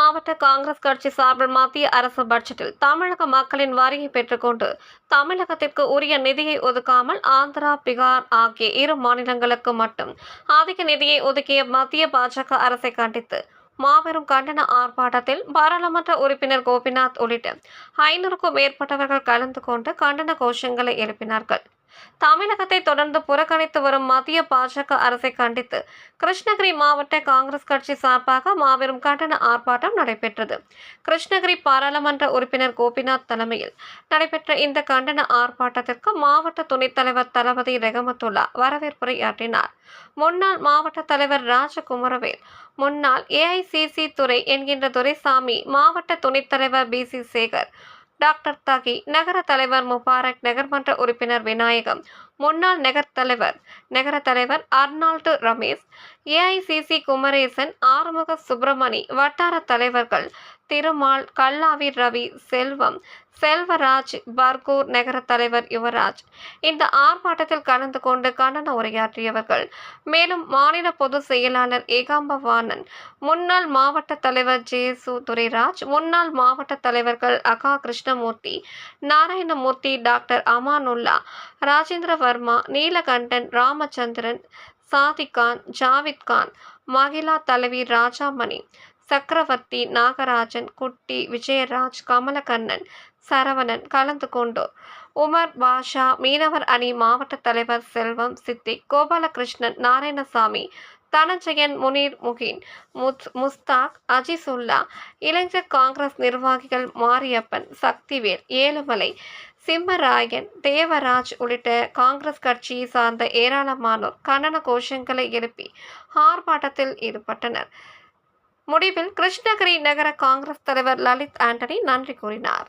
மாவட்ட காங்கிரஸ் கட்சி சார்பில் மத்திய அரசு பட்ஜெட்டில் தமிழக மக்களின் வரியை பெற்றுக்கொண்டு தமிழகத்திற்கு உரிய நிதியை ஒதுக்காமல் ஆந்திரா, பீகார் ஆகிய இரு மாநிலங்களுக்கு மட்டும் அதிக நிதியை ஒதுக்கிய மத்திய பாஜக அரசை கண்டித்து மாபெரும் கண்டன ஆர்ப்பாட்டத்தில் பாராளுமன்ற உறுப்பினர் கோபிநாத் உள்ளிட்ட 500க்கும் மேற்பட்டவர்கள் கலந்து கொண்டு கண்டன கோஷங்களை எழுப்பினார்கள். தமிழகத்தை தொடர்ந்து புறக்கணித்து வரும் மத்திய பாஜக அரசை கண்டித்து கிருஷ்ணகிரி மாவட்ட காங்கிரஸ் கட்சி சார்பாக மாபெரும் கண்டன ஆர்ப்பாட்டம் நடைபெற்றது. கிருஷ்ணகிரி பாராளுமன்ற உறுப்பினர் கோபிநாத் தலைமையில் நடைபெற்ற இந்த கண்டன ஆர்ப்பாட்டத்திற்கு மாவட்ட துணைத் தலைவர் தளபதி ரெகமத்துல்லா வரவேற்புரையாற்றினார். முன்னாள் மாவட்ட தலைவர் ராஜகுமரவேல், முன்னாள் ஏஐசிசி துறை என்கின்ற துரைசாமி, மாவட்ட துணைத் தலைவர் பிசி சேகர், டாக்டர் தகி, நகர தலைவர் முபாரக், நகர்மன்ற உறுப்பினர் விநாயகம், முன்னாள் நகர தலைவர் அர்னால்டு ரமேஷ், ஏஐசிசி குமரேசன், ஆறுமுக சுப்பிரமணி, வட்டார தலைவர்கள் திருமால், கல்லாவி ரவி, செல்வராஜ், பர்கூர் நகர தலைவர் யுவராஜ் இந்த ஆர்ப்பாட்டத்தில் கலந்து கொண்டு கண்டன உரையாற்றியவர்கள். மேலும் மாநில பொதுச் செயலாளர் ஏகாம்பவாணன், முன்னாள் மாவட்ட தலைவர் ஜேசு துரைராஜ், முன்னாள் மாவட்ட தலைவர்கள் அகா கிருஷ்ணமூர்த்தி, நாராயணமூர்த்தி, டாக்டர் அமானுல்லா, ராஜேந்திர வர்மா, நீலகண்டன், ராமச்சந்திரன், சாதிகான், ஜாவித்கான், மகிழா தலைவி ராஜாமணி, சக்கரவர்த்தி, நாகராஜன், குட்டி, விஜயராஜ், கமலக்கண்ணன், சரவணன் கலந்து கொண்டோர். உமர் பாஷா, மீனவர் அணி மாவட்ட தலைவர் செல்வம், சித்திக், கோபாலகிருஷ்ணன், நாராயணசாமி, தனஞ்சயன், முனீர், முகின், முஸ்தாக், அஜிசுல்லா, இளைஞர் காங்கிரஸ் நிர்வாகிகள் மாரியப்பன், சக்திவேல், ஏழுமலை, சிம்மராயன், தேவராஜ் உள்ளிட்ட காங்கிரஸ் கட்சியை சார்ந்த ஏராளமானோர் கண்டன கோஷங்களை எழுப்பி ஆர்ப்பாட்டத்தில் ஈடுபட்டனர். முடிவில் கிருஷ்ணகிரி நகர காங்கிரஸ் தலைவர் லலித் ஆண்டனி நன்றி கூறினார்.